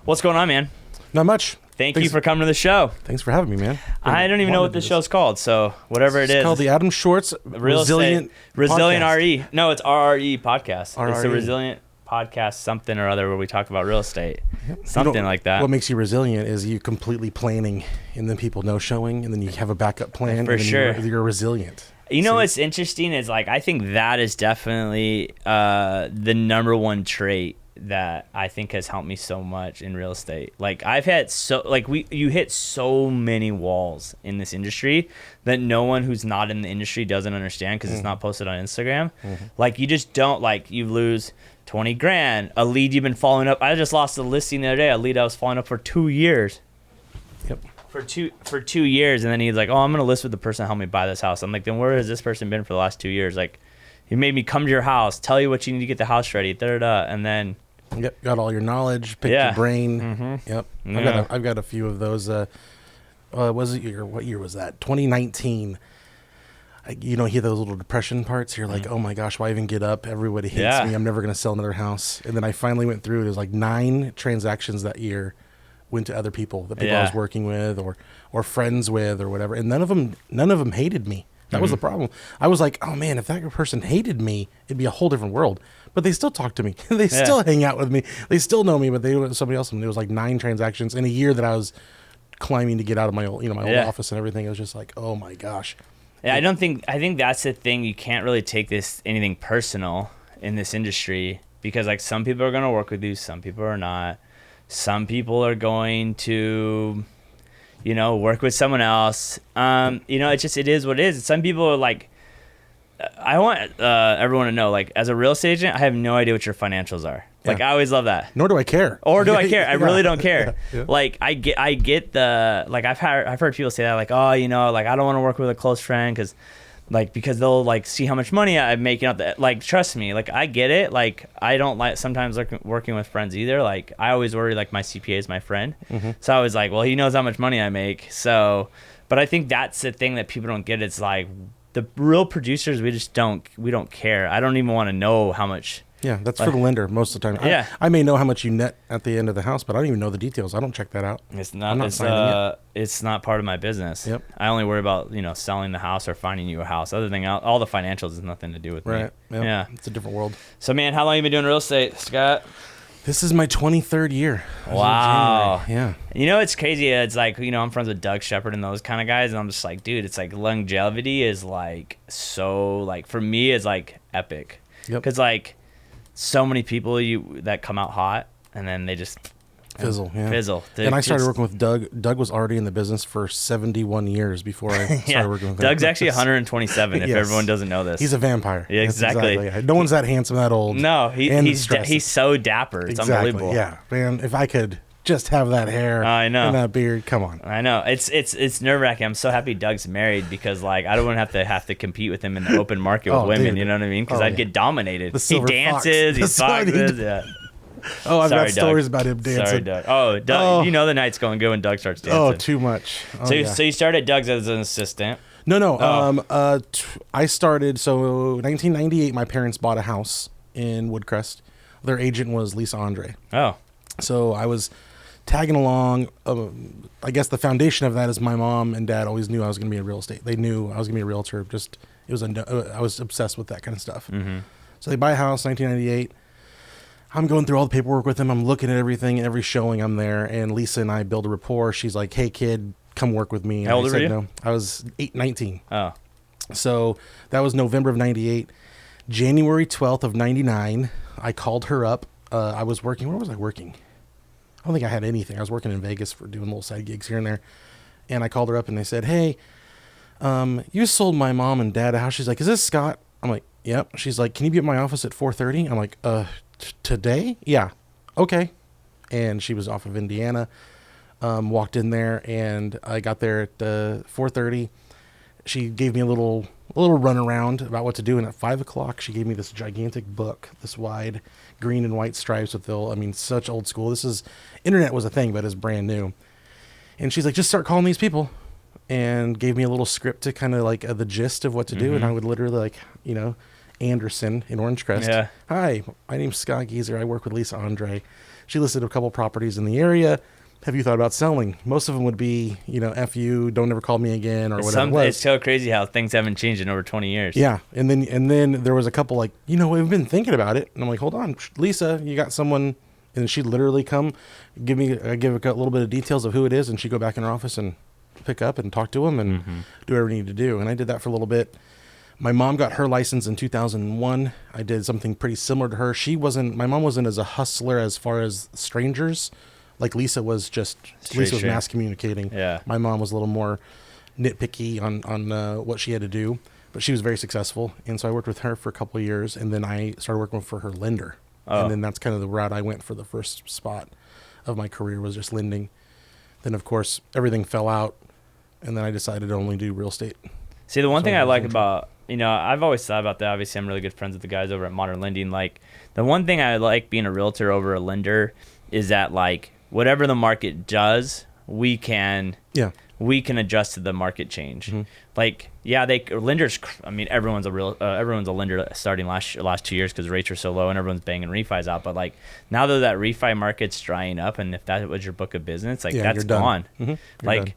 What's going on, man? Not much. Thanks you for coming to the show. Thanks for having me, man. I don't even know what this show's called, so whatever it is. It's called the Adam Schwartz Resilient RE. No, it's RRE podcast. RRE. It's a resilient podcast, something or other, where we talk about real estate. Yep. Something like that. What makes you resilient is you completely planning, and then people no showing, and then you have a backup plan. For and sure. You're resilient. You know what's interesting is, like, I think that is definitely the number one trait that I think has helped me so much in real estate. Like, I've had you hit so many walls in this industry that no one who's not in the industry doesn't understand, because it's not posted on Instagram. Like, you just don't, like, you lose 20 grand, a lead you've been following up. I just lost a listing the other day, a lead I was following up for 2 years. Yep. For 2 years, and then he's like, oh, I'm gonna list with the person that helped me buy this house. I'm like, then where has this person been for the last 2 years? Like, he made me come to your house, tell you what you need to get the house ready, and then got all your knowledge, picked your brain. Yep. Yeah. I've got a few of those. What year was that? 2019. You hear those little depression parts. You're like, oh my gosh, why even get up? Everybody hates me. I'm never going to sell another house. And then I finally went through. It was like 9 transactions that year went to other people, the people I was working with or friends with or whatever. And none of them hated me. That was the problem. I was like, oh man, if that person hated me, it'd be a whole different world. But they still talk to me. They still hang out with me. They still know me, but they were somebody else. And it was like 9 transactions in a year that I was climbing to get out of my old, my old office and everything. It was just like, oh my gosh. Yeah, I think that's the thing. You can't really take anything personal in this industry, because, like, some people are going to work with you, some people are not. Some people are going to, work with someone else. It is what it is. Some people are like, I want everyone to know, like, as a real estate agent, I have no idea what your financials are. Like, I always love that. Nor do I care. Or do I care? I really don't care. Yeah. Like, I get the, like, I've heard people say that, like, oh, like, I don't want to work with a close friend because they'll, like, see how much money I'm making out that. Like, trust me, like, I get it. Like, I don't like sometimes working with friends either. Like, I always worry, like, my CPA is my friend. So I was like, well, he knows how much money I make. So, but I think that's the thing that people don't get. It's like, the real producers, we don't care. I don't even want to know how much. Yeah, that's for the lender most of the time. Yeah. I may know how much you net at the end of the house, but I don't even know the details. I don't check that out. It's not part of my business. Yep. I only worry about, selling the house or finding you a house. Other than all the financials has nothing to do with me. Right. Yep. Yeah. It's a different world. So, man, how long have you been doing real estate, Scott? This is my 23rd year. Wow. Yeah. It's crazy. It's like, I'm friends with Doug Shepard and those kind of guys. And I'm just like, dude, it's like longevity is like so, like, for me, it's like epic. Yep. Because, like, so many people that come out hot and then they just fizzle. And I started working with Doug. Doug was already in the business for 71 years before I started working with him. Doug's actually 127 if everyone doesn't know this. He's a vampire. Yeah, exactly. No one's that handsome, that old. No, he's so dapper. It's unbelievable. Yeah, man, if I could just have that hair I know. and that beard, come on. I know. It's nerve-wracking. I'm so happy Doug's married, because, like, I don't want to have to compete with him in the open market with women, dude. you know what I mean? Because I'd get dominated. He dances, he foxes, Oh, I've got Doug. stories about him dancing. Sorry, Doug. Oh, Doug, the night's going good when Doug starts dancing. Oh, too much. So you started at Doug's as an assistant. No. I started, 1998, my parents bought a house in Woodcrest. Their agent was Lisa Andre. Oh. So I was tagging along. I guess the foundation of that is my mom and dad always knew I was going to be in real estate. They knew I was going to be a realtor. I was obsessed with that kind of stuff. So they buy a house, 1998. I'm going through all the paperwork with them. I'm looking at everything, every showing I'm there. And Lisa and I build a rapport. She's like, hey, kid, come work with me. And How old were you? No. I was 19. Oh. So that was November of 98. January 12th of 99, I called her up. I was working. Where was I working? I don't think I had anything. I was working in Vegas for doing little side gigs here and there. And I called her up and they said, hey, you sold my mom and dad a house. She's like, is this Scott? I'm like, yep. She's like, can you be at my office at 4:30? I'm like, today? Yeah. Okay. And she was off of Indiana. Walked in there and I got there at 4:30. She gave me a little runaround about what to do. And at 5 o'clock, she gave me this gigantic book, this wide green and white stripes with such old school. Internet was a thing, but it's brand new. And she's like, just start calling these people. And gave me a little script to kind of like the gist of what to do. And I would literally like, Anderson in Orange Crest. Yeah. Hi, my name's Scott Gieser. I work with Lisa Andre. She listed a couple properties in the area. Have you thought about selling? Most of them would be, F you, don't ever call me again, or whatever it was. It's so crazy how things haven't changed in over 20 years. Yeah. And then there was a couple like, we've been thinking about it. And I'm like, hold on, Lisa, you got someone. And she'd literally come give a little bit of details of who it is. And she'd go back in her office and pick up and talk to him and do whatever we need to do. And I did that for a little bit. My mom got her license in 2001. I did something pretty similar to her. My mom wasn't as a hustler as far as strangers. Like Lisa was Lisa was mass communicating. Yeah. My mom was a little more nitpicky on what she had to do, but she was very successful. And so I worked with her for a couple of years, and then I started working for her lender. Oh. And then that's kind of the route I went for the first spot of my career, was just lending. Then, of course, everything fell out, and then I decided to only do real estate. See, the one thing I like about, I've always thought about that. Obviously, I'm really good friends with the guys over at Modern Lending. Like, the one thing I like being a realtor over a lender is that, like, whatever the market does, we can adjust to the market change. Mm-hmm. Like, lenders. I mean, everyone's a lender starting last 2 years because rates are so low and everyone's banging refis out. But like now that refi market's drying up, and if that was your book of business, like that's gone. Mm-hmm. Like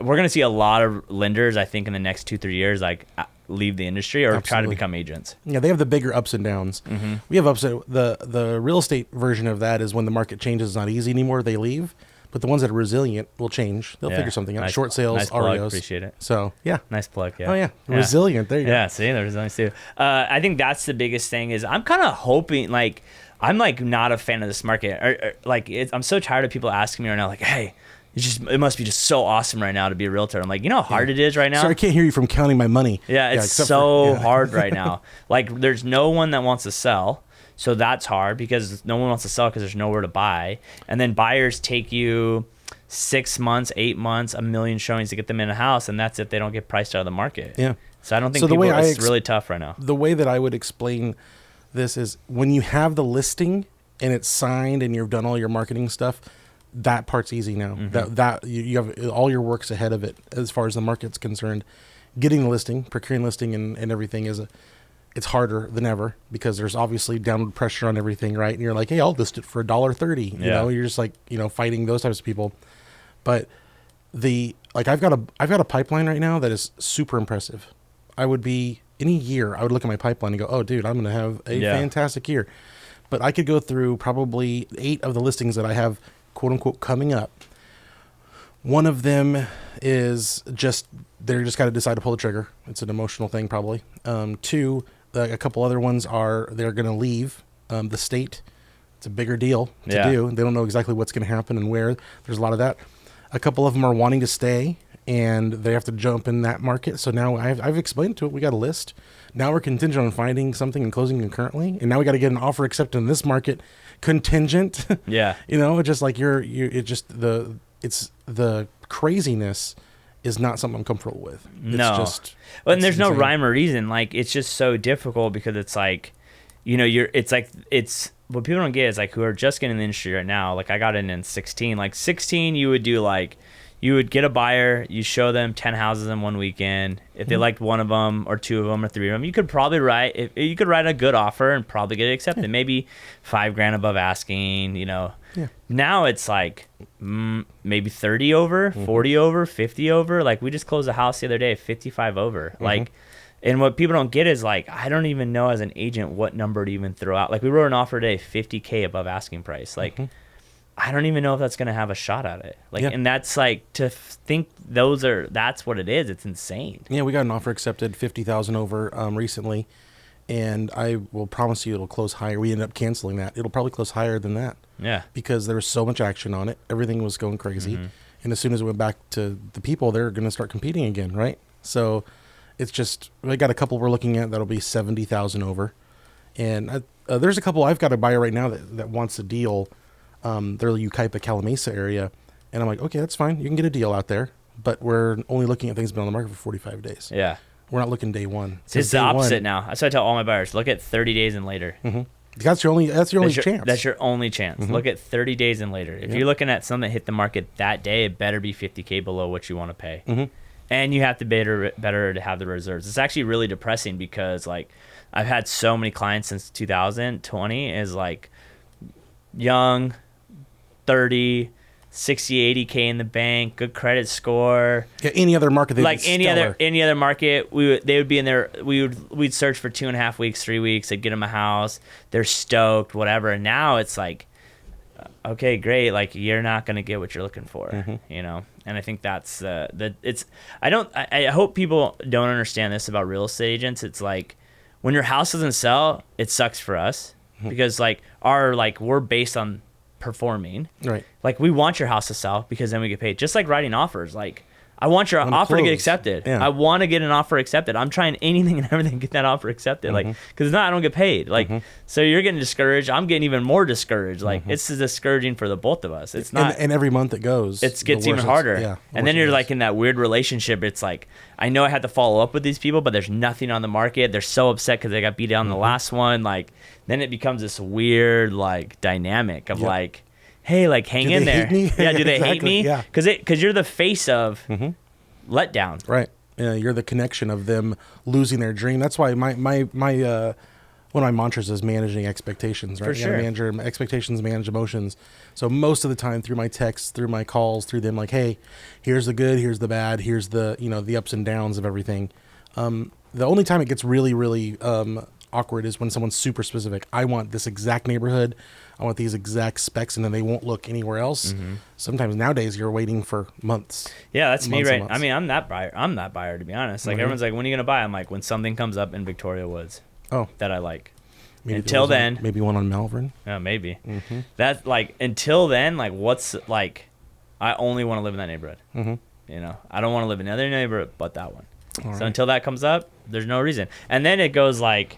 we're gonna see a lot of lenders, I think, in the next 2-3 years, like leave the industry or try to become agents. Yeah, they have the bigger ups and downs. Mm-hmm. We have ups. The real estate version of that is when the market changes, it's not easy anymore, they leave. But the ones that are resilient will change. They'll figure something out. Short sales, nice plug, REOs. Appreciate it. So, yeah. Nice plug, yeah. Oh, yeah. Resilient. There you go. Yeah, see, there's nice too. I think that's the biggest thing is I'm kind of hoping, like, I'm, like, not a fan of this market. I'm so tired of people asking me right now, like, hey, it must be just so awesome right now to be a realtor. I'm like, you know how hard it is right now? Sorry, I can't hear you from counting my money. Yeah, it's so hard right now. Like, there's no one that wants to sell. So that's hard because no one wants to sell because there's nowhere to buy. And then buyers take you 6 months, 8 months, 1 million showings to get them in a house, and that's if they don't get priced out of the market. Yeah. So I don't think it's really tough right now. The way that I would explain this is when you have the listing and it's signed and you've done all your marketing stuff, that part's easy now. Mm-hmm. That you have all your work's ahead of it as far as the market's concerned. Getting the listing, procuring listing and everything it's harder than ever because there's obviously downward pressure on everything, right? And you're like, hey, I'll list it for $1.30. You know, you're just like, fighting those types of people. But I've got a pipeline right now that is super impressive. I would look at my pipeline and go, oh, dude, I'm going to have a fantastic year. But I could go through probably 8 of the listings that I have, quote unquote, coming up. One of them is they're just got to decide to pull the trigger. It's an emotional thing, probably. 2, a couple other ones they're going to leave the state. It's a bigger deal to do. They don't know exactly what's going to happen and where. There's a lot of that. A couple of them are wanting to stay, and they have to jump in that market. So now I've explained to it. We got a list. Now we're contingent on finding something and closing concurrently, and now we got to get an offer accepted in this market contingent. Yeah, just like it's the craziness is not something I'm comfortable with. And there's no rhyme or reason. Like it's just so difficult because it's like, it's what people don't get is like who are just getting in the industry right now. Like I got in 16. Like 16, you would do like you would get a buyer, you show them 10 houses in one weekend. If they liked one of them or 2 of them or 3 of them, you could probably write a good offer and probably get it accepted. Maybe $5,000 above asking. Now it's like maybe 30 over, 40 over, 50 over. Like we just closed a house the other day, 55 over. Like. And what people don't get is like, I don't even know as an agent what number to even throw out. Like we wrote an offer today, $50K above asking price. Like, I don't even know if that's going to have a shot at it. Like, and that's like to think that's what it is. It's insane. Yeah. We got an offer accepted 50,000 over recently, and I will promise you it'll close higher. We ended up canceling that. It'll probably close higher than that. Yeah. Because there was so much action on it. Everything was going crazy. And as soon as it went back to the people, they're going to start competing again. Right. So it's just, I got a couple we're looking at that'll be 70,000 over, and there's a couple I've got a buyer right now that wants a deal. They're Yucaipa, Calamasa area, and I'm like, okay, that's fine. You can get a deal out there, but we're only looking at things been on the market for 45 days. Yeah, we're not looking day one. It's the opposite now. That's what I tell all my buyers: look at 30 days and later. That's your only chance. That's your only chance. Look at 30 days and later. If you're looking at something that hit the market that day, it better be 50K below what you want to pay. And you have to better to have the reserves. It's actually really depressing because like I've had so many clients since 2020 is like young, 30, 60, 80K in the bank, good credit score. Yeah, any other market, Like any other market, they would be in there. We'd search for 2.5 weeks, 3 weeks. They'd get them a house. They're stoked, whatever. And now it's like, okay, great. Like you're not gonna get what you're looking for, you know. And I think that's it's. I hope people don't understand this about real estate agents. It's like when your house doesn't sell, it sucks for us because like we're based on performing. Right. Like we want your house to sell because then we get paid. Just like writing offers. Like I want your offer to get accepted. Yeah. I want to get an offer accepted. I'm trying anything and everything to get that offer accepted. Like because if not, I don't get paid. Like so you're getting discouraged. I'm getting even more discouraged. Like it's discouraging for the both of us. It's not. And every month it goes, it gets even harder. Yeah. And then you're like in that weird relationship. It's like I know I had to follow up with these people, but there's nothing on the market. They're so upset because they got beat down the last one. Like then it becomes this weird like dynamic of like, hey, like hang in there. Yeah, do they hate me? Yeah. Because you're the face of letdown. Right. Yeah, you're the connection of them losing their dream. That's why my one of my mantras is managing expectations, right? For sure. Manage your expectations, manage emotions. So most of the time through my texts, through my calls, through them like, hey, here's the good, here's the bad, here's the, you know, the ups and downs of everything. The only time it gets really, really awkward is when someone's super specific. I want this exact neighborhood. I want these exact specs, and then they won't look anywhere else. Sometimes nowadays you're waiting for months. Yeah, that's me, right? Months. I mean, I'm that buyer to be honest. Like everyone's like, when are you gonna buy? I'm like, when something comes up in Victoria Woods. Oh, that I like. maybe Until then, maybe one on Malvern. Maybe. That's like until then, like what's like, I only want to live in that neighborhood. You know, I don't want to live in any other neighborhood but that one. All so right. until that comes up, there's no reason. And then it goes like,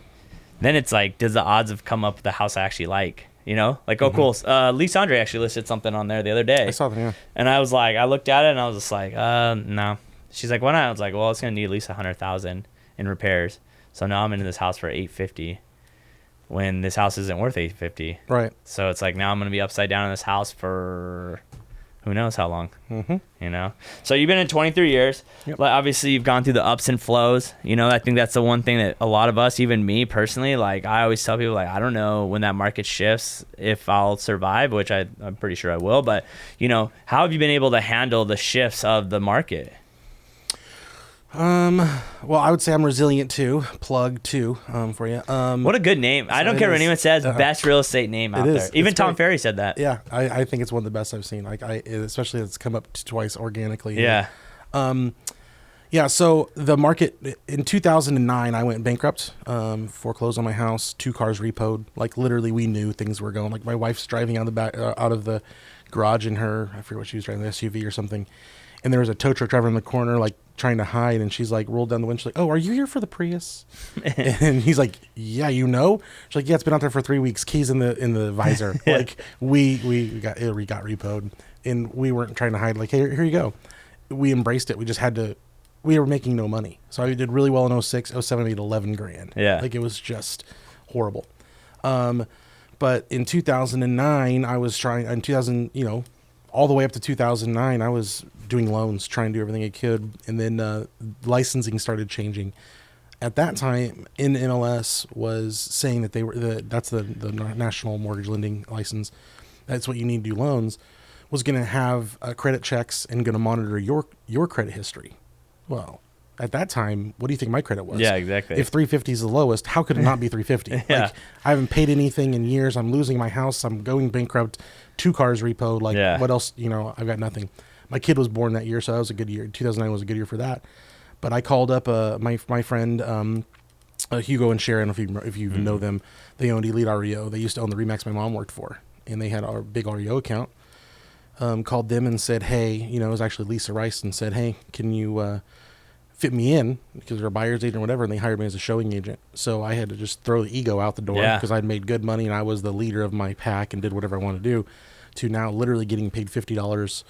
then it's like, does the odds of come up with the house I actually like? You know, like, oh, cool. Lisa Andre actually listed something on there the other day. I saw that, yeah. And I was like, I looked at it and I was just like, no. She's like, why not? I was like, well, it's gonna need at least $100,000 in repairs. So now I'm into this house for $850, when this house isn't worth $850. Right. So it's like now I'm gonna be upside down in this house for who knows how long. You know. So you've been in 23 years. Yep. Like obviously you've gone through the ups and flows. You know, I think that's the one thing that a lot of us, even me personally, like I always tell people, like I don't know when that market shifts if I'll survive, which I'm pretty sure I will. But you know, how have you been able to handle the shifts of the market? Well, I would say I'm resilient too. Plug too, for you. What a good name. I don't care what anyone says. Best real estate name out there. Even Tom Ferry said that. Yeah, I think it's one of the best I've seen. Like especially it's come up twice organically. Yeah. Yeah. So the market in 2009, I went bankrupt, foreclosed on my house, 2 cars repoed. Like literally, we knew things were going. Like my wife's driving out of the garage in her, I forget what she was driving, the SUV or something, and there was a tow truck driver in the corner, like trying to hide, and she's like rolled down the window. She's like, "Oh, are you here for the Prius?" And he's like, "Yeah, you know." She's like, "Yeah, it's been out there for 3 weeks. Keys in the visor." Like we got repoed, and we weren't trying to hide. Like, hey, here you go. We embraced it. We just had to. We were making no money, so I did really well in 06, 07, I made $11,000. Yeah, like it was just horrible. But in 2009, I was trying. In 2000, you know, all the way up to 2009, I was doing loans, trying to do everything I could. And then licensing started changing. At that time, in MLS was saying that that's the national mortgage lending license. That's what you need to do loans. Was going to have credit checks and going to monitor your credit history. Well, at that time, what do you think my credit was? Yeah, exactly. If 350 is the lowest, how could it not be 350? Yeah. Like, I haven't paid anything in years. I'm losing my house. I'm going bankrupt. 2 cars repoed. Like, what else? You know, I've got nothing. My kid was born that year, so that was a good year. 2009 was a good year for that. But I called up my friend Hugo and Sharon, if you know them. They owned Elite REO. They used to own the Remax my mom worked for, and they had our big REO account. Called them and said, hey, you know, it was actually Lisa Rice, and said, hey, can you fit me in, because they're a buyer's agent or whatever, and they hired me as a showing agent. So I had to just throw the ego out the door, because I'd made good money and I was the leader of my pack and did whatever I wanted to do, to now literally getting paid $50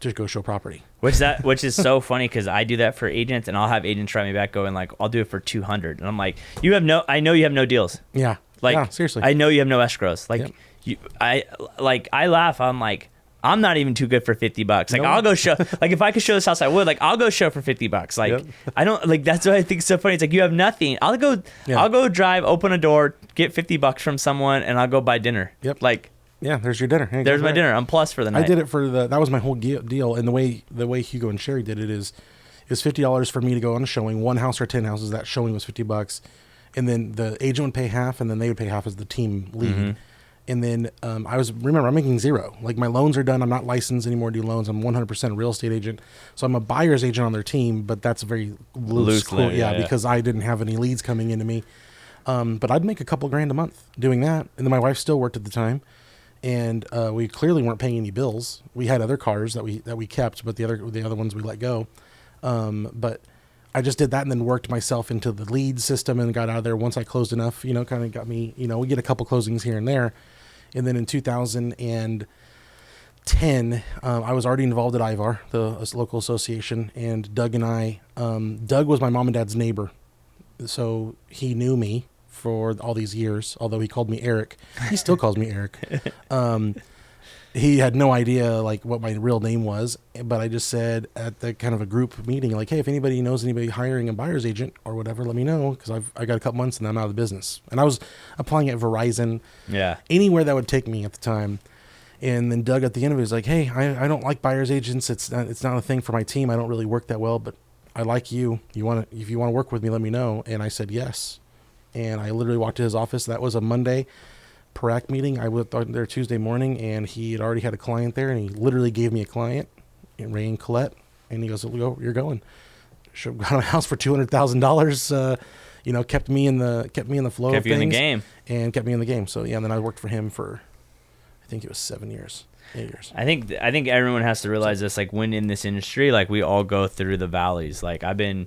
to go show property. Which is so funny, because I do that for agents, and I'll have agents write me back going like, I'll do it for 200, and I'm like, I know you have no deals. Yeah. Like, yeah, seriously. I know you have no escrows. Like, I laugh. I'm like, I'm not even too good for $50. Like, I'll go show. Like, if I could show this house, I would. Like, I'll go show for $50. Like, I don't like. That's what I think is so funny. It's like, you have nothing. I'll go drive, open a door, get $50 from someone, and I'll go buy dinner. Yep. Like, Yeah, there's your dinner. Hey, There's my dinner. I'm plus for the night. I did it for that was my whole deal. And the way Hugo and Sherry did it is $50 for me to go on a showing. One house or 10 houses. That showing was $50, and then the agent would pay half, and then they would pay half as the team lead. Mm-hmm. And then I'm making zero. Like my loans are done. I'm not licensed anymore to do loans. I'm 100% a real estate agent. So I'm a buyer's agent on their team, but that's a very loose quote. Yeah, because I didn't have any leads coming into me. But I'd make a couple grand a month doing that. And then my wife still worked at the time. And we clearly weren't paying any bills. We had other cars that we kept, but the other ones we let go. But I just did that and then worked myself into the lead system and got out of there once I closed enough, kind of got me, we get a couple closings here and there. And then in 2010, I was already involved at IVAR, the local association, and Doug and I, Doug was my mom and dad's neighbor. So he knew me for all these years, although he called me Eric. He still calls me Eric. He had no idea like what my real name was, but I just said at the kind of a group meeting, like, hey, if anybody knows anybody hiring a buyer's agent or whatever, let me know, because I got a couple months and I'm out of the business. And I was applying at Verizon, anywhere that would take me at the time. And then Doug at the end of it was like, hey, I don't like buyer's agents. It's not a thing for my team. I don't really work that well, but I like you. If you want to work with me, let me know. And I said yes. And I literally walked to his office. That was a Monday PRAC meeting. I went there Tuesday morning, and he had already had a client there, and he literally gave me a client, Ray and Colette, and he goes, "You're going." Got a house for $200,000. Kept me in the flow of things. Kept you in the game. And kept me in the game. So yeah, and then I worked for him for, I think it was 8 years. I think everyone has to realize this. Like when in this industry, like we all go through the valleys. Like I've been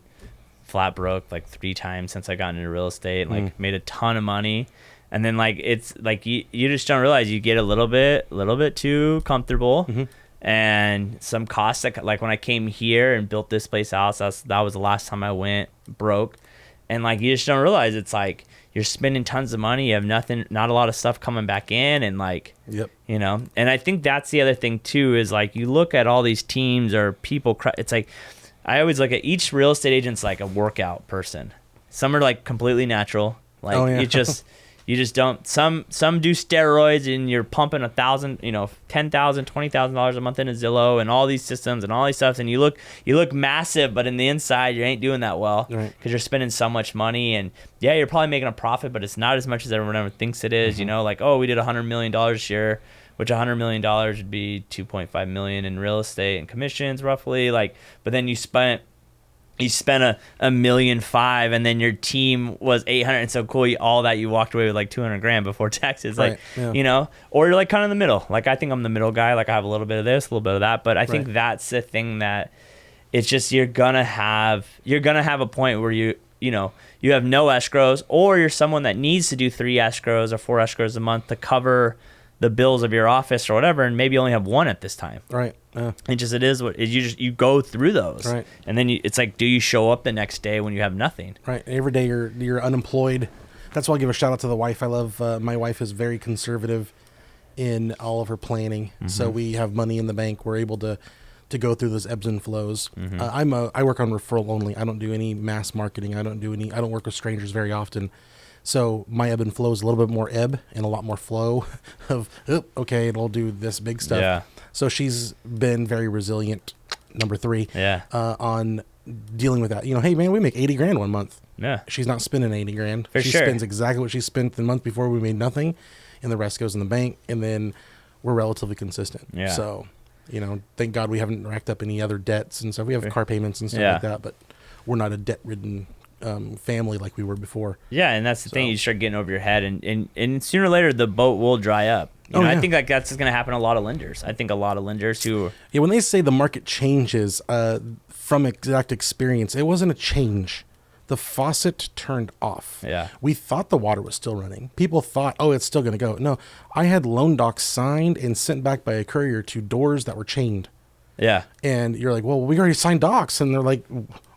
flat broke like 3 times since I got into real estate. Like made a ton of money. And then like it's like you just don't realize you get a little bit too comfortable, and some costs that, like when I came here and built this place out, that was the last time I went broke, and like you just don't realize it's like you're spending tons of money, you have not a lot of stuff coming back in, and like and I think that's the other thing too is like you look at all these teams or people. It's like I always look at each real estate agent's like a workout person. Some are like completely natural, like you just don't. Some do steroids, and you're pumping $1,000, $10,000, $20,000 a month into Zillow and all these systems and all these stuff, and you look massive, but in the inside you ain't doing that well because you're spending so much money. And yeah, you're probably making a profit, but it's not as much as everyone ever thinks it is. Like, oh, we did $100 million this year, which $100 million would be $2.5 million in real estate and commissions roughly. Like, but then you spent $1.5 million, and then your team was 800, and so cool. All that you walked away with like 200 grand before taxes, like or you're like kind of in the middle. Like I think I'm the middle guy. Like I have a little bit of this, a little bit of that, but I think that's the thing that it's just you're gonna have a point where you have no escrows, or you're someone that needs to do 3 escrows or 4 escrows a month to cover the bills of your office or whatever, and maybe only have 1 at this time. It is what you go through those, and then it's like, do you show up the next day when you have nothing? Every day you're unemployed. That's why I'll give a shout out to the wife. I love my wife is very conservative in all of her planning, so we have money in the bank. We're able to go through those ebbs and flows. I work on referral only. I don't do any mass marketing. I don't work with strangers very often. So my ebb and flow is a little bit more ebb and a lot more flow of, okay, it'll do this big stuff. Yeah. So she's been very resilient, number 3, on dealing with that. Hey, man, we make 80 grand one month. Yeah. She's not spending 80 grand. She spends exactly what she spent the month before we made nothing, and the rest goes in the bank, and then we're relatively consistent. Yeah. So, thank God we haven't racked up any other debts and stuff. We have car payments and stuff like that, but we're not a debt-ridden family like we were before. Yeah, and that's the thing. You start getting over your head, and sooner or later the boat will dry up. I think like that's going to happen to a lot of lenders. I think a lot of lenders who when they say the market changes from exact experience, it wasn't a change. The faucet turned off. Yeah, we thought the water was still running. People thought, it's still going to go. No, I had loan docs signed and sent back by a courier to doors that were chained. Yeah. And you're like, well, we already signed docs. And they're like,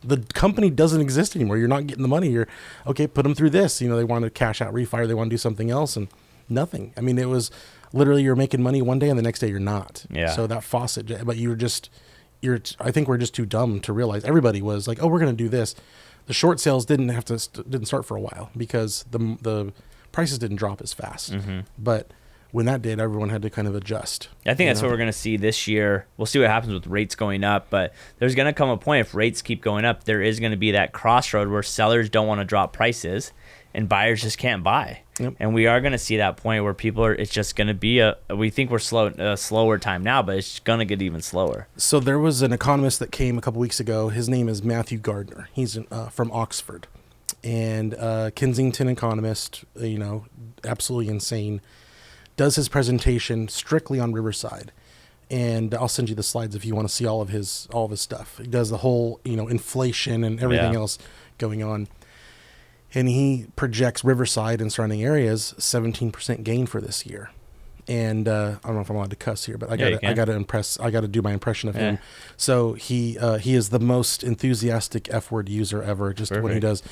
the company doesn't exist anymore. You're not getting the money. You're, okay, put them through this. They want to cash out, refire. They want to do something else, and nothing. I mean, it was literally you're making money one day and the next day you're not. Yeah. So that faucet, but I think we're just too dumb to realize. Everybody was like, we're going to do this. The short sales didn't start for a while because the prices didn't drop as fast. But when that did, everyone had to kind of adjust. I think that's what we're going to see this year. We'll see what happens with rates going up, but there's going to come a point if rates keep going up, there is going to be that crossroad where sellers don't want to drop prices and buyers just can't buy. Yep. And we are going to see that point where people are, it's just going to be we think we're a slower time now, but it's going to get even slower. So there was an economist that came a couple weeks ago. His name is Matthew Gardner. He's from Oxford, and Kensington economist, absolutely insane, does his presentation strictly on Riverside. And I'll send you the slides if you want to see all of his stuff. He does the whole, inflation and everything else going on. And he projects Riverside and surrounding areas 17% gain for this year. And I don't know if I'm allowed to cuss here, but I got to do my impression of him. So he is the most enthusiastic F word user ever. Just Perfect. When he does,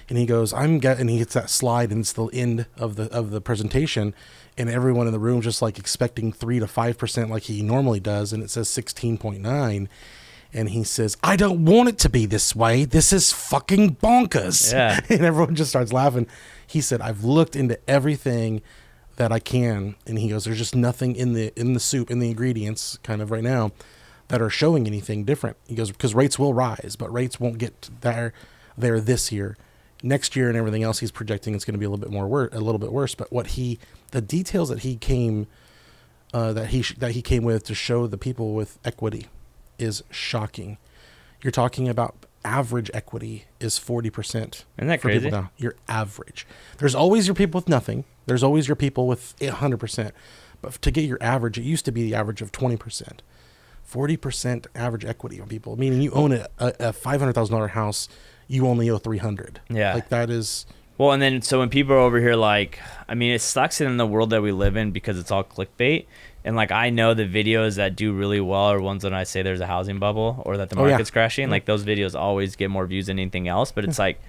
and he goes, and he hits that slide, and it's the end of the presentation, and everyone in the room just like expecting 3 to 5% like he normally does, and it says 16.9. And he says, I don't want it to be this way. This is fucking bonkers. Yeah. And everyone just starts laughing. He said, I've looked into everything that I can. And he goes, there's just nothing in the soup, in the ingredients kind of right now that are showing anything different. He goes, because rates will rise, but rates won't get there this year. Next year and everything else he's projecting, it's going to be a little bit worse. But the details that he came with to show the people with equity is shocking. You're talking about average equity is 40%. Isn't that crazy? Now, your average. There's always your people with nothing. There's always your people with 100%. But to get your average, it used to be the average of 20%. 40% average equity on people, meaning you own a $500,000 house, you only owe $300,000. Yeah. Like that is... Well, and then so when people are over here it sucks in the world that we live in because it's all clickbait. And like I know the videos that do really well are ones when I say there's a housing bubble or that the market's crashing. Mm-hmm. Like those videos always get more views than anything else. But it's like,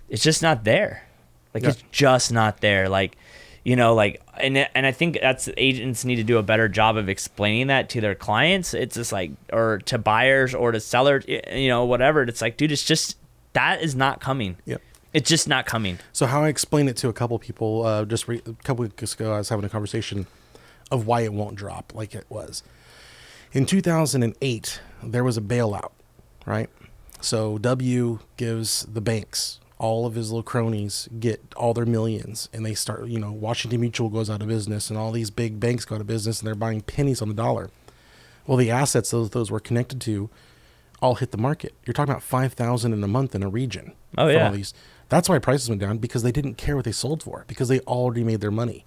it's just not there. Like it's just not there. Like, and I think agents need to do a better job of explaining that to their clients. It's just like, or to buyers or to sellers, whatever. It's like, dude, it's just, that is not coming. Yep. It's just not coming. So how I explained it to a couple people, a couple weeks ago, I was having a conversation of why it won't drop like it was. In 2008, there was a bailout, right? So W gives the banks, all of his little cronies get all their millions, and they start, Washington Mutual goes out of business, and all these big banks go out of business, and they're buying pennies on the dollar. Well, the assets those were connected to all hit the market. You're talking about $5,000 in a month in a region. Oh, yeah. All these. That's why prices went down, because they didn't care what they sold for, because they already made their money.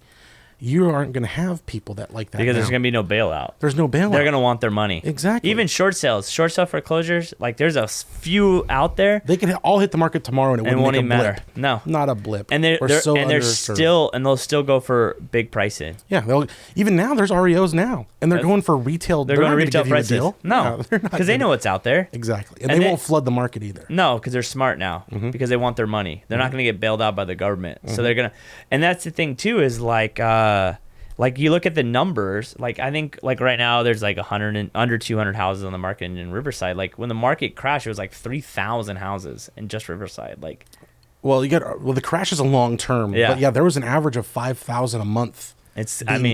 You aren't going to have people that like that because now. There's going to be no bailout. There's no bailout. They're going to want their money. Exactly. Even short sale foreclosures, like there's a few out there. They could all hit the market tomorrow and it won't even matter. No, not a blip. And they'll still go for big pricing. Yeah, even now there's REOs now, and they're going for retail. They're going to retail prices. Deal. No, because they know what's out there. Exactly, and they won't flood the market either. No, because they're smart now. Mm-hmm. Because they want their money. They're not going to get bailed out by the government. Mm-hmm. So they're gonna, and that's the thing too is like you look at the numbers, like I think like right now there's like 100 and under 200 houses on the market in Riverside. Like when the market crashed, it was like 3,000 houses in just Riverside. Like, the crash is a long term. But there was an average of 5,000 a month.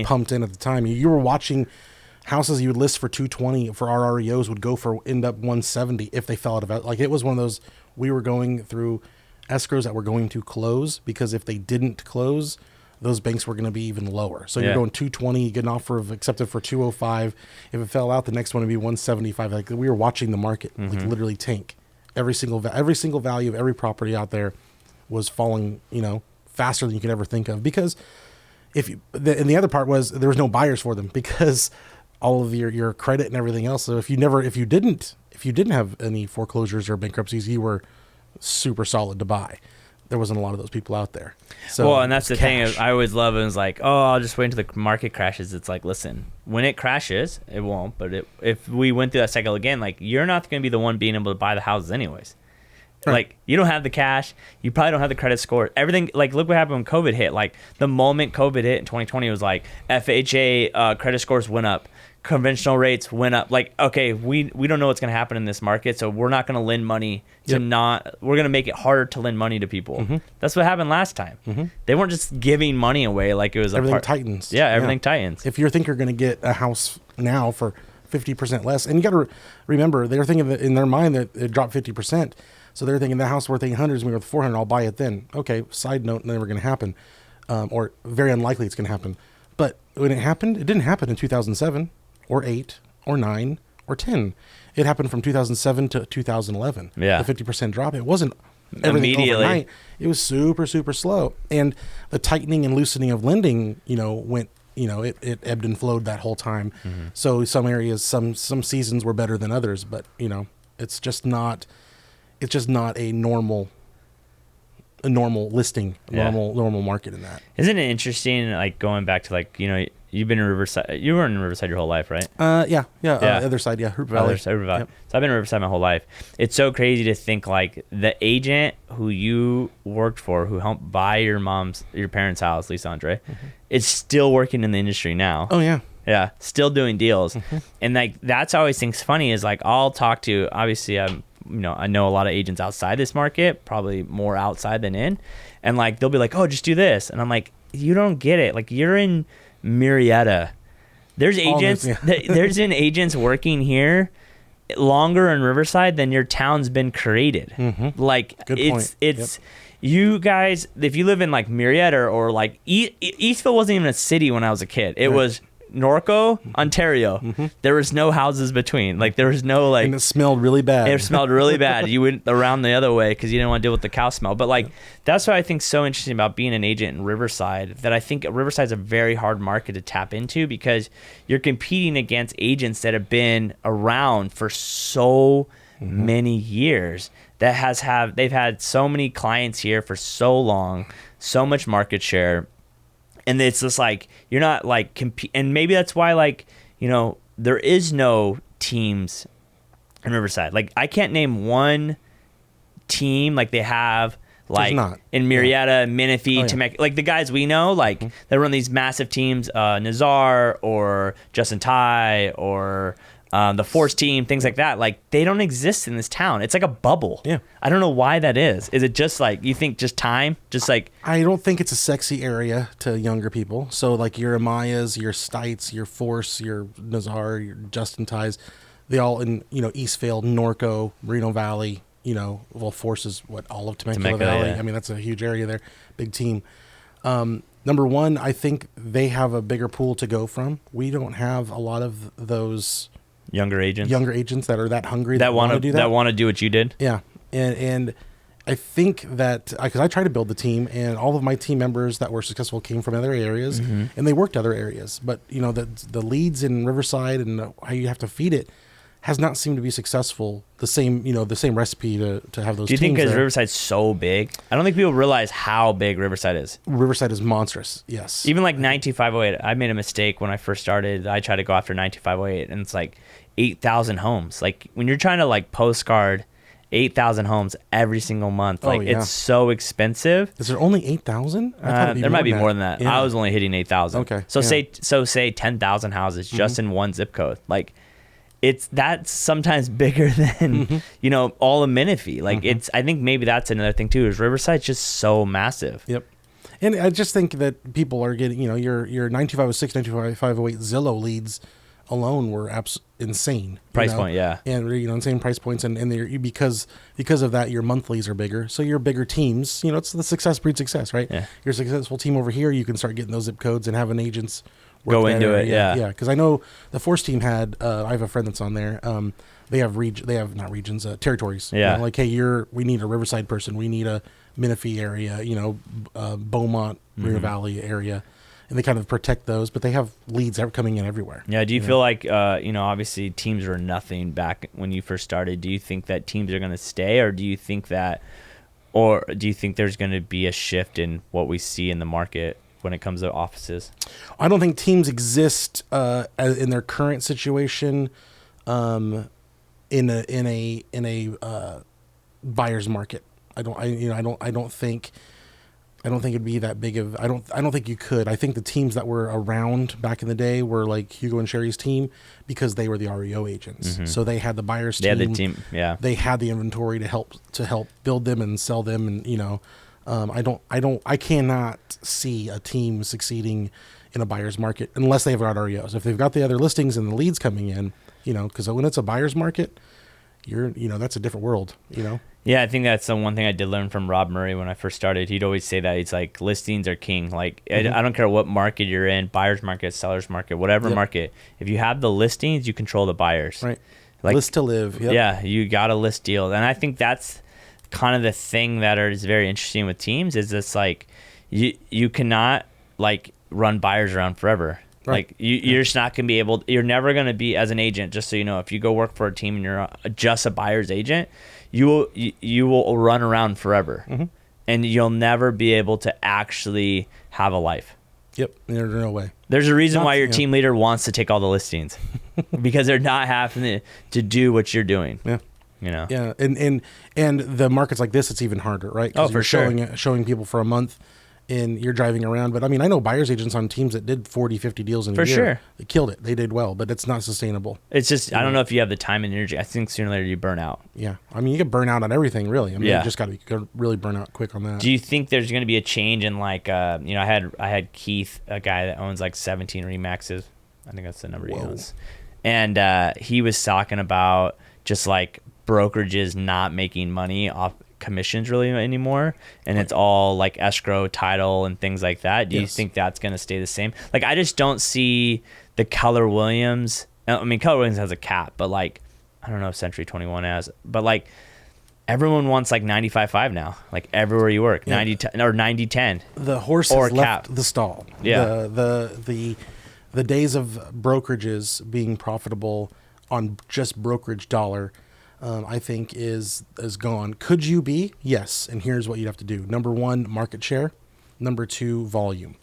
Pumped in at the time. You were watching houses you would list for 220 for our REOs would end up 170 if they fell out of it. Like it was one of those, we were going through escrows that were going to close, because if they didn't close, those banks were going to be even lower. So you're going 220, you get an offer of accepted for 205. If it fell out, the next one would be 175. Like we were watching the market like literally tank. Every single value of every property out there was falling, faster than you could ever think of. Because and the other part was there was no buyers for them, because all of your credit and everything else. So if you didn't have any foreclosures or bankruptcies, you were super solid to buy. There wasn't a lot of those people out there. So, and that's the thing I always love. It was like, I'll just wait until the market crashes. It's like, listen, when it crashes, it won't. But if we went through that cycle again, like you're not going to be the one being able to buy the houses anyways. Right. Like you don't have the cash. You probably don't have the credit score. Everything, like look what happened when COVID hit. Like the moment COVID hit in 2020, it was like FHA credit scores went up. conventional rates went up. Like, okay, we don't know what's going to happen in this market, so we're not going to lend money to we're going to make it harder to lend money to people. That's what happened last time. They weren't just giving money away like it was everything tightens. Yeah, everything tightens. If you think you're going to get a house now for 50% less, and you got to remember, they're thinking that in their mind that it dropped 50%. So they're thinking the house worth 800 is going to be worth 400. I'll buy it then. Okay. Side note, never going to happen, or very unlikely it's going to happen. But when it happened, it didn't happen in 2007 or 8 or 9 or 10. It happened from 2007 to 2011. Yeah. The 50% drop. It wasn't everything overnight. It was super, super slow. And the tightening and loosening of lending, went, it ebbed and flowed that whole time. So some areas, some seasons were better than others, but it's just not a normal listing, normal market in that. Isn't it interesting, like going back to like, you've been in Riverside, you were in Riverside your whole life, right? Yeah. Other side, yeah. Other side, Riverside. Yep. So I've been in Riverside my whole life. It's so crazy to think like the agent who you worked for, who helped buy your parents' house, Lisa Andre, is still working in the industry now. Oh yeah. Yeah. Still doing deals. And like, that's always things funny is like, I'll talk to, obviously I know a lot of agents outside this market, probably more outside than in. And like, they'll be like, oh, just do this. And I'm like, you don't get it. Like, you're in Marietta. There's agents, there's agents working here longer in Riverside than your town's been created. Like, it's you guys, if you live in like Marietta or like Eastville wasn't even a city when I was a kid. It was Norco, Ontario. There was no houses between. Like, there was no like. And it smelled really bad. It smelled really bad. You went around the other way because you didn't want to deal with the cow smell. But like, that's what I think is so interesting about being an agent in Riverside. That I think Riverside's a very hard market to tap into because you're competing against agents that have been around for so many years. They've had so many clients here for so long, so much market share. And it's just like, you're not like and maybe that's why like, there is no teams in Riverside. Like, I can't name one team like they have like in Marietta, Menifee, Temecula, like the guys we know, like they run these massive teams, Nazar or Justin Tai or the Force team, things like that. Like, they don't exist in this town. It's like a bubble. Yeah. I don't know why that is. Is it just like, you think just time? Just like, I don't think it's a sexy area to younger people. So like your Amayas, your Stites, your Force, your Nazar, your Justin Ties, they all in, Eastvale, Norco, Moreno Valley, Force is all of Temecula Valley. Yeah. I mean, that's a huge area there. Big team. Number one, I think they have a bigger pool to go from. We don't have a lot of those younger agents that are that hungry that want to do that. That want to do what you did. Yeah. And I think that because I try to build the team, and all of my team members that were successful came from other areas, and they worked other areas. But the leads in Riverside and how you have to feed it has not seemed to be successful. The same recipe to have those. Do you think because there. Riverside's so big? I don't think people realize how big Riverside is. Riverside is monstrous. Yes. Even like 92508, I made a mistake when I first started. I tried to go after 92508, and it's like 8,000 homes. Like, when you're trying to like postcard 8,000 homes every single month, like it's so expensive. Is there only 8,000? There might be more than that. Yeah. I was only hitting 8,000. Okay. So say 10,000 houses just in one zip code. Like, that's sometimes bigger than all of Menifee. Like, I think maybe that's another thing too, is Riverside's just so massive. Yep. And I just think that people are getting, your 92506, 92508 Zillow leads alone were insane price point, yeah, and insane price points, and because of that, your monthlies are bigger, so your bigger teams, it's the success breeds success, right? Yeah. Your successful team over here, you can start getting those zip codes and having agents go into it. Yeah. Because I know the Force team had, I have a friend that's on there. They have not regions, territories. Yeah. Like, hey, we need a Riverside person, we need a Menifee area, Beaumont, Rio Valley area. And they kind of protect those, but they have leads coming in everywhere. Yeah. Do you feel like, obviously teams were nothing back when you first started. Do you think that teams are going to stay, or do you think there's going to be a shift in what we see in the market when it comes to offices? I don't think teams exist in their current situation in a buyer's market. I don't think. I don't think it'd be that big of. I don't think you could. I think the teams that were around back in the day were like Hugo and Sherry's team because they were the REO agents. So they had the buyers team. They had the team. Yeah. They had the inventory to help build them and sell them, and I cannot see a team succeeding in a buyer's market unless they've got REOs. If they've got the other listings and the leads coming in, because when it's a buyer's market, that's a different world, Yeah, I think that's the one thing I did learn from Rob Murray when I first started. He'd always say that it's like listings are king. Like I don't care what market you're in, buyer's market, seller's market, whatever market. If you have the listings, you control the buyers. Right. Like, list to live. Yep. Yeah, you got to list deals. And I think that's kind of the thing that is very interesting with teams is it's like you cannot like run buyers around forever. Right. Like you're just not going to be able, you're never going to be as an agent, just so you know, if you go work for a team and you're just a buyer's agent, you will run around forever and you'll never be able to actually have a life. Yep. There's no way. There's a reason why your team leader wants to take all the listings because they're not having to do what you're doing. Yeah. Yeah. And the markets like this, it's even harder, right? Oh, for sure. Showing people for a month and you're driving around. But I mean, I know buyer's agents on teams that did 40, 50 deals in a year. For sure. They killed it. They did well, but it's not sustainable. It's just, I don't know if you have the time and energy. I think sooner or later you burn out. Yeah. I mean, you get burn out on everything, really. I mean, you just got to really burn out quick on that. Do you think there's going to be a change in like, I had Keith, a guy that owns like 17 Remaxes. I think that's the number he owns. And he was talking about just like brokerages not making money off commissions really anymore, and it's all like escrow, title, and things like that. Do you think that's going to stay the same? Like, I just don't see the Keller Williams. I mean, Keller Williams has a cap, but like, I don't know if Century 21 has, but like, everyone wants like 95.5 now. Like everywhere you work, 90 or 90.10. The horse has left the stall. Yeah. The days of brokerages being profitable on just brokerage dollar, I think is gone. Could you be? Yes. And here's what you'd have to do. Number 1, market share. Number 2, volume.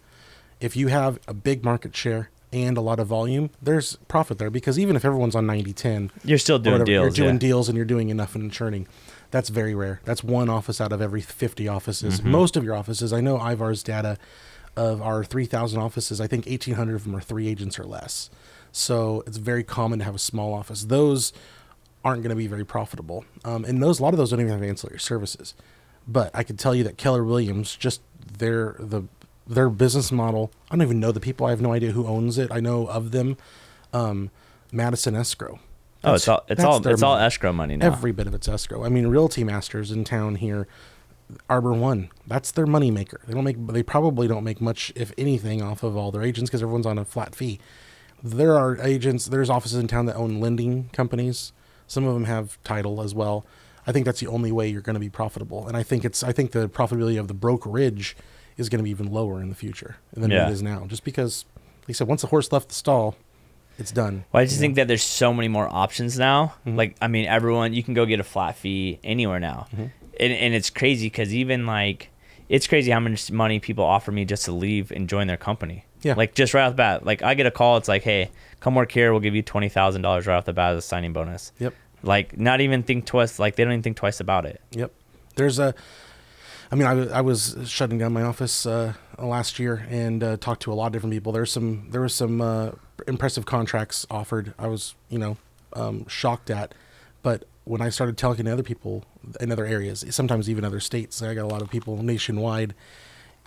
If you have a big market share and a lot of volume, there's profit there, because even if everyone's on 90-10, you're still doing deals. You're doing deals and you're doing enough in churning. That's very rare. That's one office out of every 50 offices. Most of your offices, I know Ivar's data of our 3,000 offices, I think 1,800 of them are 3 agents or less. So it's very common to have a small office. Those aren't going to be very profitable. And a lot of those don't even have ancillary services. But I can tell you that Keller Williams, just their business model, I don't even know the people. I have no idea who owns it. I know of them. Madison Escrow. It's all escrow money now. Every bit of it's escrow. I mean, Realty Masters in town here, Arbor One, that's their money maker. They probably don't make much, if anything, off of all their agents because everyone's on a flat fee. There's offices in town that own lending companies. Some of them have title as well. I think that's the only way you're going to be profitable. And I think the profitability of the brokerage is going to be even lower in the future than it is now. Just because, like I said, once the horse left the stall, it's done. Well, I just think that there's so many more options now. Like, I mean, you can go get a flat fee anywhere now. And it's crazy because even like, it's crazy how much money people offer me just to leave and join their company. Yeah. Like just right off the bat, like I get a call. It's like, hey, come work here. We'll give you $20,000 right off the bat as a signing bonus. Yep. Like not even think twice. Like they don't even think twice about it. Yep. I was shutting down my office last year and talked to a lot of different people. There were some impressive contracts offered. I was shocked at, but when I started talking to other people in other areas, sometimes even other states, I got a lot of people nationwide.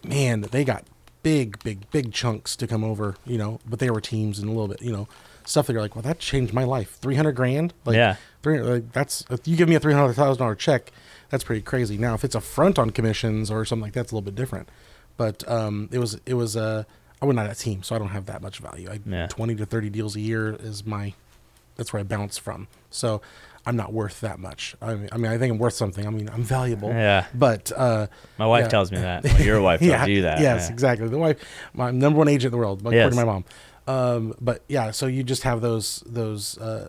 Man, they got big chunks to come over, but they were teams and a little bit, stuff that you're like, well, that changed my life. $300,000? Like, yeah. That's, if you give me a $300,000 check, that's pretty crazy. Now, if it's a front on commissions or something like that, it's a little bit different. But I wasn't on that team, so I don't have that much value. 20 to 30 deals a year that's where I bounce from. So I'm not worth that much. I mean, I think I'm worth something. I mean, I'm valuable. Yeah. But my wife tells me that. Well, your wife tells you that. Yes, exactly. The wife, my number one agent in the world, according to my mom. But yeah, so you just have those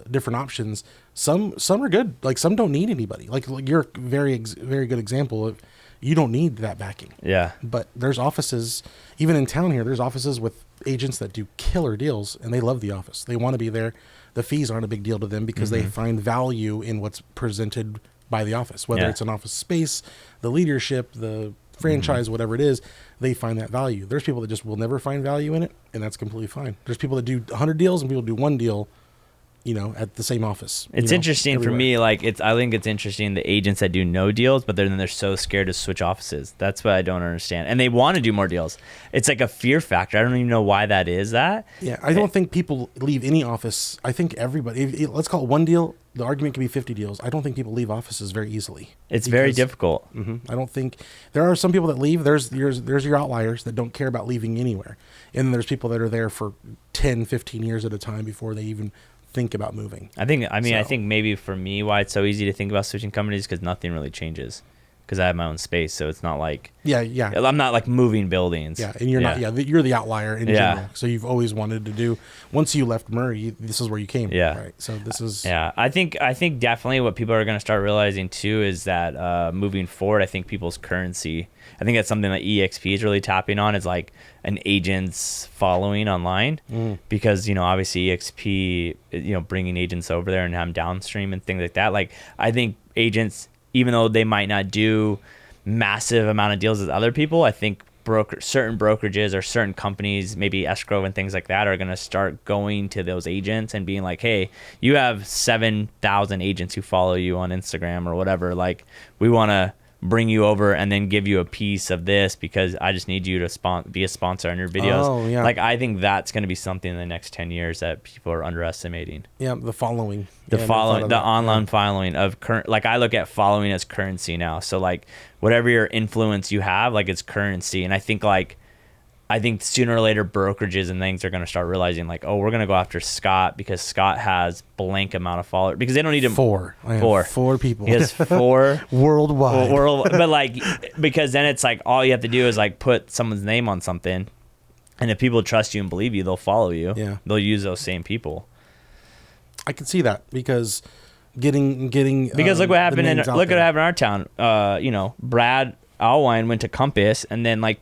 different options. Some are good. Like some don't need anybody. Like you're a very good example of you don't need that backing. Yeah. But there's offices, even in town here, there's offices with agents that do killer deals, and they love the office. They want to be there. The fees aren't a big deal to them because they find value in what's presented by the office, whether it's an office space, the leadership, the franchise, whatever it is, they find that value. There's people that just will never find value in it, and that's completely fine. There's people that do 100 deals and people do one deal, at the same office. It's interesting everywhere. For me, like I think it's interesting the agents that do no deals, but then they're so scared to switch offices. That's what I don't understand. And they want to do more deals. It's like a fear factor. I don't even know why that is that. Yeah, I don't think people leave any office. I think everybody, let's call it one deal. The argument can be 50 deals. I don't think people leave offices very easily. It's very difficult. I don't think there are some people that leave. There's your outliers that don't care about leaving anywhere. And then there's people that are there for 10, 15 years at a time before they even think about moving. I think maybe for me why it's so easy to think about switching companies because nothing really changes because I have my own space, so it's not like I'm not like moving buildings. Yeah, and you're not. Yeah, you're the outlier in general. So you've always wanted to do. Once you left Murray, this is where you came. Yeah. Right. So this is. Yeah, I think definitely what people are going to start realizing too is that moving forward, I think people's currency. I think that's something that EXP is really tapping on is like an agent's following online because, obviously EXP, bringing agents over there and have them downstream and things like that. Like I think agents, even though they might not do massive amount of deals as other people, I think certain brokerages or certain companies, maybe escrow and things like that, are going to start going to those agents and being like, hey, you have 7,000 agents who follow you on Instagram or whatever. Like we want to bring you over and then give you a piece of this because I just need you to be a sponsor on your videos. Oh, yeah. Like I think that's going to be something in the next 10 years that people are underestimating. Yeah, the following. The online following of current. Like I look at following as currency now. So like whatever your influence you have, like it's currency. And I think sooner or later brokerages and things are going to start realizing like, oh, we're going to go after Scott because Scott has blank amount of followers because they don't need him. Four people. He has 4 worldwide. But like, because then it's like, all you have to do is like put someone's name on something. And if people trust you and believe you, they'll follow you. Yeah. They'll use those same people. I can see that because getting because look what happened in our town. Brad Alwine went to Compass, and then like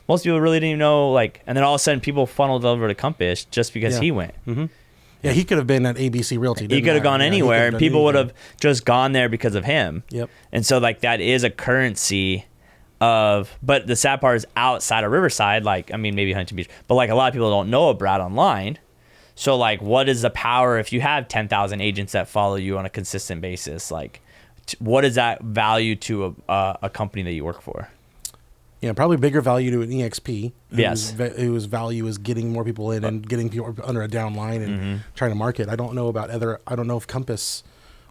most people really didn't even know, like, and then all of a sudden people funneled over to Compass just because he went. Mm-hmm. Yeah, he could have been at ABC Realty. He could have gone anywhere, and people would have just gone there because of him. Yep. And so like that is a currency but the sad part is outside of Riverside, like, I mean, maybe Huntington Beach, but like a lot of people don't know Brad online. So like, what is the power if you have 10,000 agents that follow you on a consistent basis? Like, what is that value to a company that you work for? Yeah, probably bigger value to an EXP. Yes. Whose value is getting more people in and getting people under a down line and trying to market. I don't know if Compass.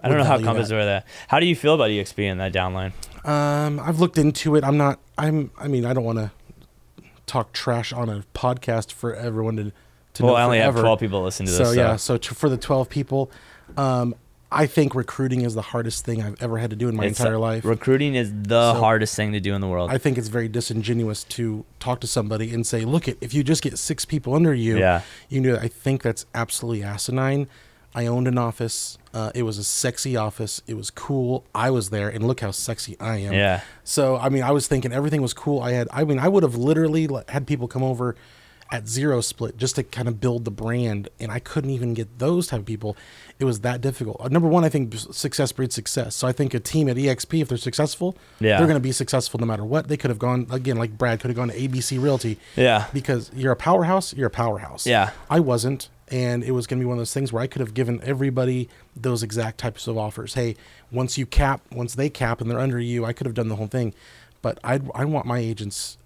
I don't know how Compass are that. How do you feel about EXP in that downline? I've looked into it. I don't want to talk trash on a podcast for everyone to know I only forever. have 12 people listen to this. So yeah, for the 12 people, I think recruiting is the hardest thing I've ever had to do in my entire life. Recruiting is the hardest thing to do in the world. I think it's very disingenuous to talk to somebody and say, look, if you just get 6 people under you, you know, I think that's absolutely asinine. I owned an office. It was a sexy office. It was cool. I was there, and look how sexy I am. Yeah. So, I mean, I was thinking everything was cool. I would have literally had people come over at zero split just to kind of build the brand, and I couldn't even get those type of people. It was that difficult. Number one, I think success breeds success. So I think a team at EXP, if they're successful, they're going to be successful no matter what. They could have gone, again, like Brad could have gone to ABC Realty. Yeah. Because you're a powerhouse, you're a powerhouse. Yeah. I wasn't. And it was going to be one of those things where I could have given everybody those exact types of offers. Hey, once they cap and they're under you, I could have done the whole thing. But I want my agents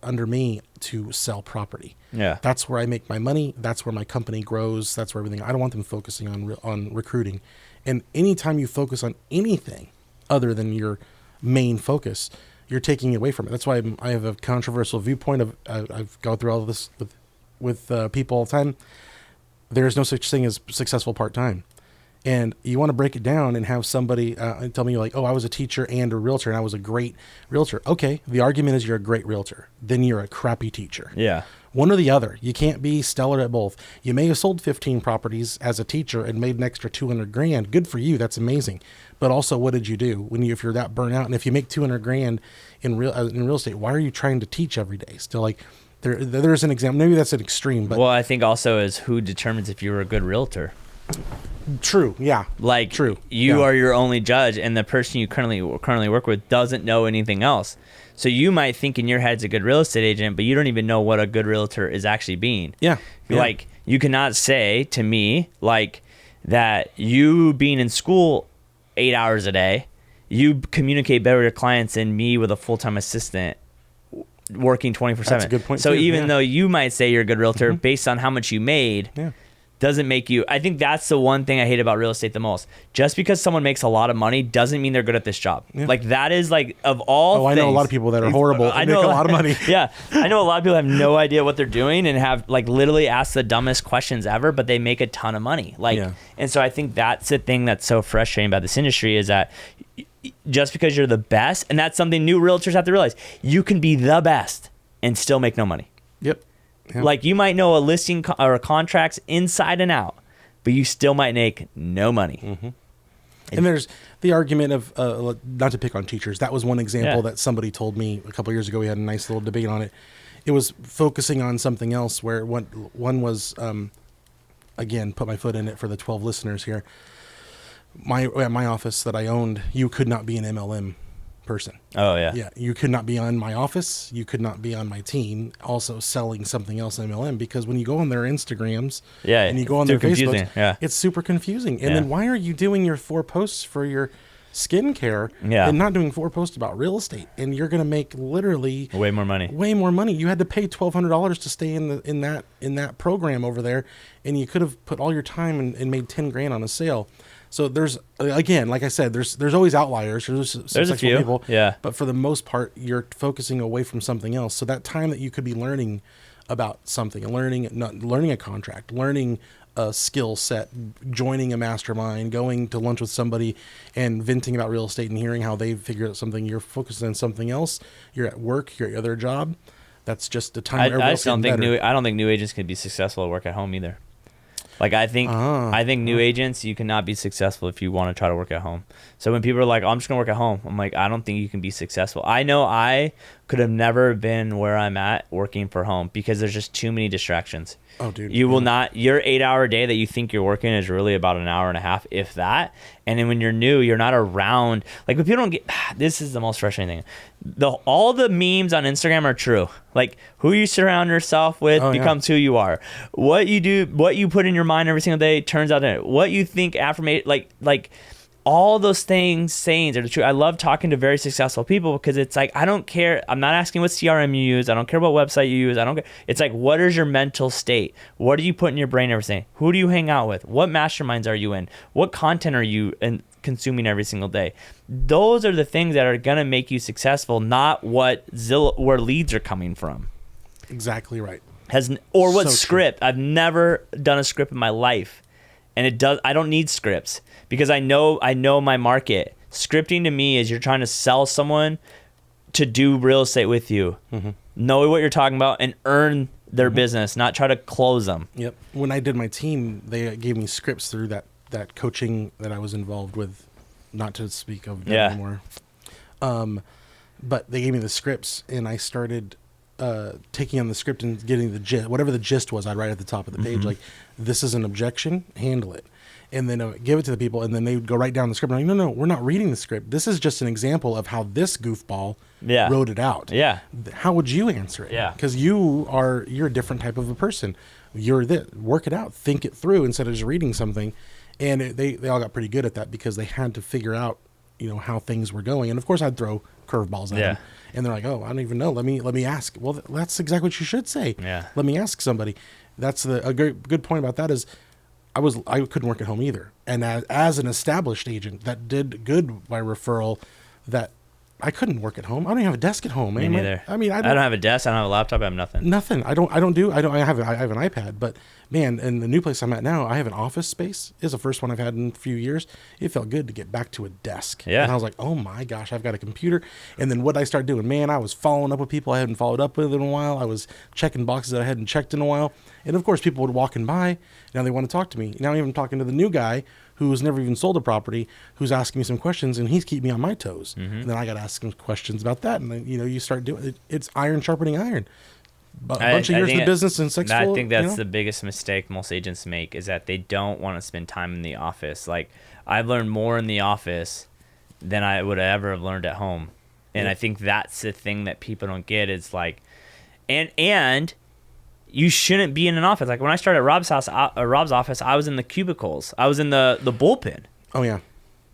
under me to sell property. Yeah. That's where I make my money. That's where my company grows. That's where everything. I don't want them focusing on recruiting. And anytime you focus on anything other than your main focus, you're taking it away from it. That's why I have a controversial viewpoint of I've gone through all of this with people all the time. There's no such thing as successful part-time. And you want to break it down and have somebody tell me like, oh, I was a teacher and a realtor and I was a great realtor. Okay, the argument is you're a great realtor. Then you're a crappy teacher. Yeah. One or the other. You can't be stellar at both. You may have sold 15 properties as a teacher and made an extra $200,000. Good for you. That's amazing. But also, what did you do if you're that burnt out? And if you make $200,000 in real estate, why are you trying to teach every day? Still, like there's an example. Maybe that's an extreme, but I think also is who determines if you're a good realtor. True. Yeah. Like, true. You Yeah. are your only judge, and the person you currently work with doesn't know anything else. So you might think in your head's a good real estate agent, but you don't even know what a good realtor is actually being. Yeah. Like, you cannot say to me, like, that you being in school 8 hours a day, you communicate better with clients than me with a full-time assistant working 24/7. That's a good point, So too. even Yeah. though you might say you're a good realtor based on how much you made, Yeah. doesn't make you. I think that's the one thing I hate about real estate the most. Just because someone makes a lot of money doesn't mean they're good at this job. Yeah. Like, that is, like, of all Oh, I know a lot of people that are horrible and make a lot of money. Yeah, I know a lot of people have no idea what they're doing and have, like, literally asked the dumbest questions ever, but they make a ton of money. Like, Yeah. and so I think that's the thing that's so frustrating about this industry is that just because you're the best, and that's something new realtors have to realize, you can be the best and still make no money. Yep. Yeah. Like, you might know a listing or contracts inside and out, but you still might make no money. And there's the argument of, not to pick on teachers. That was one example Yeah. that somebody told me a couple of years ago. We had a nice little debate on it. It was focusing on something else where one was, again, put my foot in it for the 12 listeners here. At my office that I owned, you could not be an MLM person. Oh, yeah. Yeah, you could not be on my office. You could not be on my team also selling something else in MLM, because when you go on their Instagrams and you go on their confusing. Facebooks, it's super confusing. And then why are you doing your 4 posts for your skincare and not doing 4 posts about real estate? And you're going to make literally Way more money. Way more money. You had to pay $1,200 to stay in that program over there, and you could have put all your time and made 10 grand on a sale. So there's, again, like I said, there's always outliers. There's a few people, yeah. But for the most part, you're focusing away from something else. So that time that you could be learning about something, learning a contract, learning a skill set, joining a mastermind, going to lunch with somebody, and venting about real estate and hearing how they figured out something. You're focused on something else. You're at work. You're at your other job. That's just the time. I don't think new agents can be successful at work at home either. Like, I think new agents, you cannot be successful if you want to try to work at home. So when people are like, oh, I'm just going to work at home, I'm like, I don't think you can be successful. I know I could have never been where I'm at working for home because there's just too many distractions. Oh, dude. You will not, your 8-hour day that you think you're working is really about an hour and a half, if that. And then when you're new, you're not around. Like, when people don't get, this is the most frustrating thing. All the memes on Instagram are true. Like, who you surround yourself with becomes who you are. What you do, what you put in your mind every single day turns out in it. What you think affirmation, like all those sayings are the truth. I love talking to very successful people because it's like, I don't care. I'm not asking what CRM you use. I don't care what website you use. I don't care. It's like, what is your mental state? What do you put in your brain every day? Who do you hang out with? What masterminds are you in? What content are you consuming every single day? Those are the things that are going to make you successful, not what where leads are coming from. Exactly right. Or what So script. I've never done a script in my life. And I don't need scripts because I know my market. Scripting to me is you're trying to sell someone to do real estate with you. Know what you're talking about and earn their business, not try to close them. Yep. When I did my team, they gave me scripts through that coaching that I was involved with, not to speak of that anymore. But they gave me the scripts, and I started taking on the script and getting the gist. Whatever the gist was, I'd write at the top of the page, like, this is an objection, handle it. And then give it to the people, and then they would go right down the script. And I'm like, no, we're not reading the script. This is just an example of how this goofball wrote it out. Yeah. How would you answer it? Yeah. Because you're a different type of a person. Work it out, think it through instead of just reading something. And they all got pretty good at that because they had to figure out, how things were going. And of course, I'd throw curveballs at them. And they're like, oh, I don't even know. Let me ask. Well, that's exactly what you should say. Yeah. Let me ask somebody. That's a good point about that is I couldn't work at home either. And as an established agent that did good by referral, that I couldn't work at home. I don't even have a desk at home. Me neither. I mean, I don't have a desk. I don't have a laptop. I have nothing. Nothing. I have an iPad, but man, in the new place I'm at now, I have an office space. It's the first one I've had in a few years. It felt good to get back to a desk. Yeah. And I was like, oh my gosh, I've got a computer. And then what I started doing, man, I was following up with people I hadn't followed up with in a while. I was checking boxes that I hadn't checked in a while. And of course, people would walking by. Now they want to talk to me. Now I'm even talking to the new guy who's never even sold a property, who's asking me some questions, and he's keeping me on my toes. And then I got to ask him questions about that. And then, you start doing it. It's iron sharpening iron. bunch of years in the business and successful. I think that's the biggest mistake most agents make, is that they don't want to spend time in the office. Like, I've learned more in the office than I would ever have learned at home. And I think that's the thing that people don't get, is like, and you shouldn't be in an office. Like, when I started at Rob's office, I was in the cubicles. I was in the bullpen. Oh, yeah.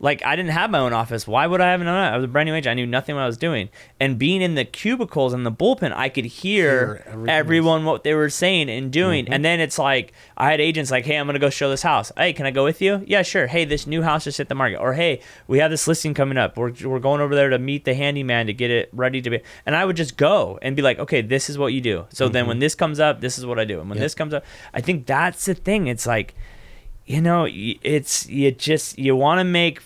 Like, I didn't have my own office. Why would I have an own office? I was a brand new agent. I knew nothing what I was doing. And being in the cubicles and the bullpen, I could hear everyone what they were saying and doing. And then it's like, I had agents like, hey, I'm going to go show this house. Hey, can I go with you? Yeah, sure. Hey, this new house just hit the market. Or, hey, we have this listing coming up. We're going over there to meet the handyman to get it ready to be. And I would just go and be like, okay, this is what you do. So then when this comes up, this is what I do. And when this comes up, I think that's the thing. It's like, you know, you want to make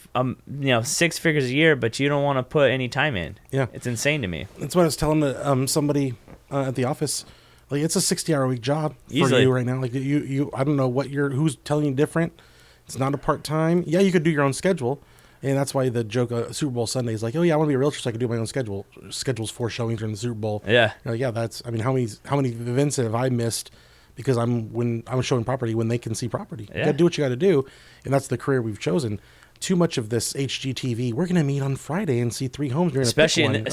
6 figures a year, but you don't want to put any time in. Yeah, it's insane to me. That's what I was telling somebody at the office. Like, it's a 60-hour-a-week job for you right now. Like, you I don't know who's telling you different. It's not a part-time. Yeah, you could do your own schedule, and that's why the joke Super Bowl Sunday is like, oh yeah, I want to be a realtor so I can do my own schedule. Schedules 4 showings during the Super Bowl. Yeah, yeah. That's, I mean, how many events have I missed? Because when I'm showing property when they can see property. You got to do what you got to do, and that's the career we've chosen. Too much of this HGTV. We're going to meet on Friday and see 3 homes. Especially in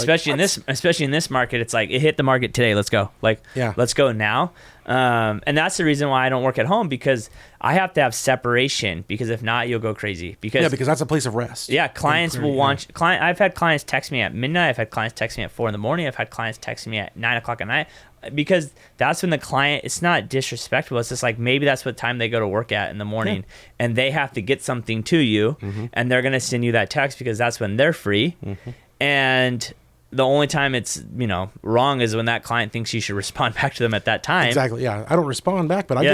this market, it's like, it hit the market today. Let's go. Like, let's go now. And that's the reason why I don't work at home, because I have to have separation. Because if not, you'll go crazy. Because that's a place of rest. Yeah, clients will want. I've had clients text me at midnight. I've had clients text me at 4 a.m. I've had clients text me at 9 o'clock at night. Because that's when the client, it's not disrespectful. It's just like, maybe that's what time they go to work at in the morning, and they have to get something to you, and they're going to send you that text because that's when they're free. And the only time it's, wrong is when that client thinks you should respond back to them at that time. Exactly. Yeah. I don't respond back, but I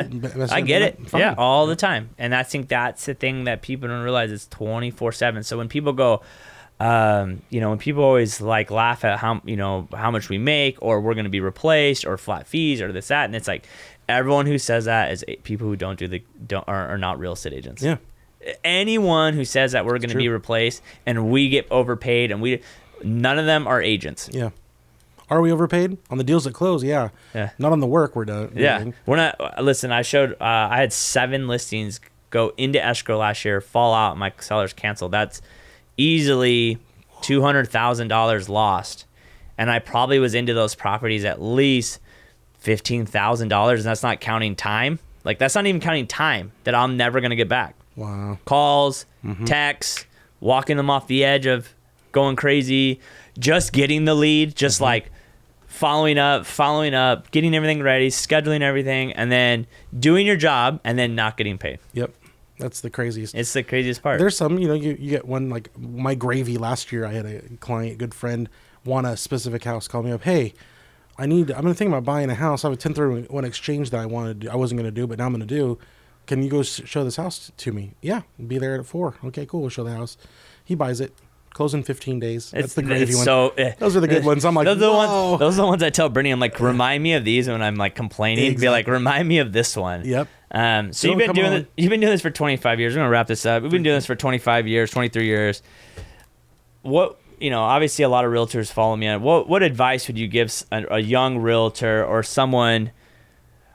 get it. Yeah. All the time. And I think that's the thing that people don't realize. It's 24/7. So when people go, when people always like laugh at how much we make, or we're going to be replaced, or flat fees, or this, that. And it's like, everyone who says that is people who are not real estate agents. Yeah. Anyone who says that we're going to be replaced and we get overpaid, and none of them are agents. Yeah. Are we overpaid on the deals that close? Yeah. Yeah. Not on the work we're doing. Yeah. We're not. Listen, I had 7 listings go into escrow last year, fall out, my sellers canceled. That's easily $200,000 lost. And I probably was into those properties at least $15,000. And that's not counting time. Like, that's not even counting time that I'm never going to get back. Wow. Calls, texts, walking them off the edge of going crazy, just getting the lead, just like following up, getting everything ready, scheduling everything, and then doing your job, and then not getting paid. Yep. That's the craziest. It's the craziest part. There's some, you get one, like my gravy last year. I had a client, good friend, want a specific house, call me up. Hey, I'm going to think about buying a house. I have a 1031 exchange that I wasn't going to do, but now I'm going to do. Can you go show this house to me? Yeah. Be there at 4. Okay, cool. We'll show the house. He buys it. Close in 15 days. That's the gravy one. Those are the good ones. I'm like, those are the ones I tell Brittany. I'm like, remind me of these when I'm like complaining. Exactly. Be like, remind me of this one. Yep. So you've been doing this for 25 years. We're gonna wrap this up. We've been doing this for 25 years, 23 years. What, obviously a lot of realtors follow me on. What advice would you give a young realtor, or someone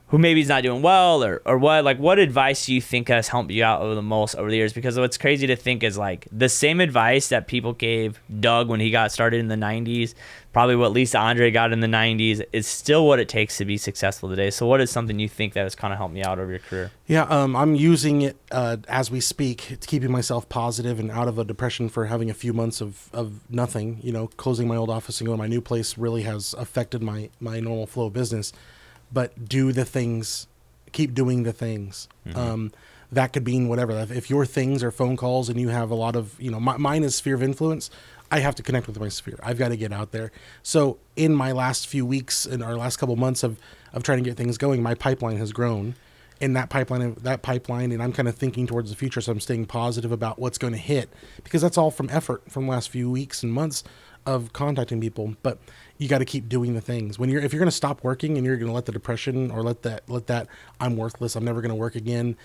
who maybe is not doing well, or what? Like, what advice do you think has helped you out the most over the years? Because what's crazy to think is, like, the same advice that people gave Doug when he got started in the 90s, probably what Lisa Andre got in the 90s, is still what it takes to be successful today. So what is something you think that has kind of helped me out over your career? Yeah, I'm using it as we speak, keeping myself positive and out of a depression for having a few months of nothing. Closing my old office and going to my new place really has affected my normal flow of business. But do the things, keep doing the things. That could mean whatever. If your things are phone calls and you have a lot of, mine is sphere of influence, I have to connect with my sphere. I've got to get out there. So in my last few weeks and our last couple months of trying to get things going, my pipeline has grown. In that pipeline, and I'm kind of thinking towards the future. So I'm staying positive about what's going to hit, because that's all from effort from the last few weeks and months of contacting people. But you got to keep doing the things. If you're going to stop working and you're going to let the depression or let that I'm worthless, I'm never going to work again,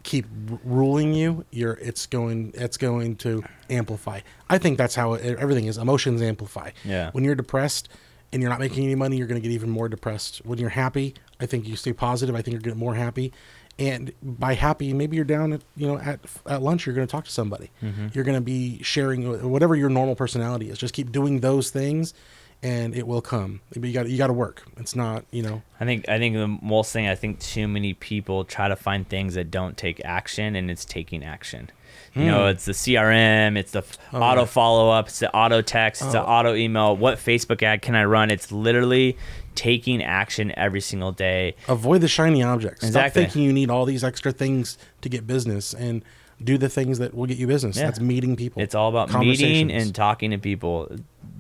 keep ruling you, it's going to amplify. I think that's how everything is. Emotions amplify. Yeah. When you're depressed, and you're not making any money, you're going to get even more depressed. When you're happy, I think you stay positive. I think you're getting more happy. And by happy, maybe you're down at lunch, you're going to talk to somebody. You're going to be sharing whatever your normal personality is. Just keep doing those things, and it will come. But you got to work. It's not, I think the most thing, I think too many people try to find things that don't take action, and it's taking action. It's the CRM, it's the auto follow-up, it's the auto text, it's the auto email. What Facebook ad can I run? It's literally taking action every single day. Avoid the shiny objects. Exactly. Stop thinking you need all these extra things to get business, and do the things that will get you business. Yeah. That's meeting people. It's all about meeting and talking to people.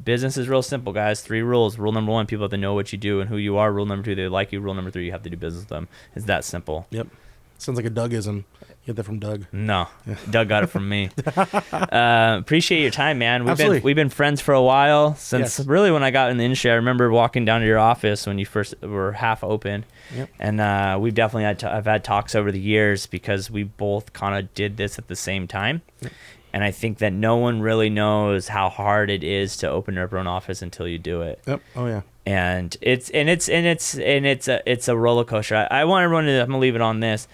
Business is real simple, guys. 3 rules. Rule number 1, people have to know what you do and who you are. Rule number 2, they like you. Rule number 3, you have to do business with them. It's that simple. Yep. Sounds like a Dougism. You get that from Doug. No, Doug got it from me. Appreciate your time, man. Absolutely. We've been friends for a while since really when I got in the industry. I remember walking down to your office when you first were half open, and we've definitely I've had talks over the years because we both kind of did this at the same time. And I think that no one really knows how hard it is to open your own office until you do it. Yep. Oh yeah. And it's a roller coaster. I want everyone to, I'm gonna leave it on this.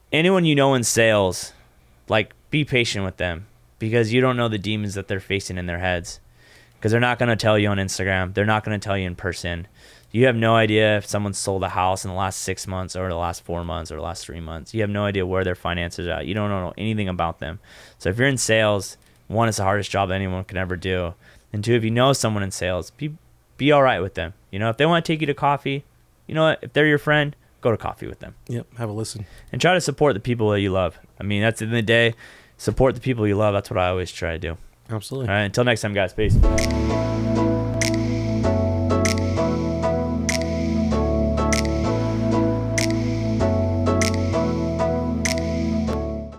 Anyone you know in sales, like, be patient with them, because you don't know the demons that they're facing in their heads. Because they're not gonna tell you on Instagram. They're not gonna tell you in person. You have no idea if someone sold a house in the last 6 months or the last 4 months or the last 3 months. You have no idea where their finances are at. You don't know anything about them. So if you're in sales, 1, it's the hardest job anyone can ever do. And 2, if you know someone in sales, be all right with them. If they want to take you to coffee, you know what? If they're your friend, go to coffee with them. Yep. Have a listen. And try to support the people that you love. I mean, that's, at the end of the day, support the people you love. That's what I always try to do. Absolutely. All right. Until next time, guys. Peace.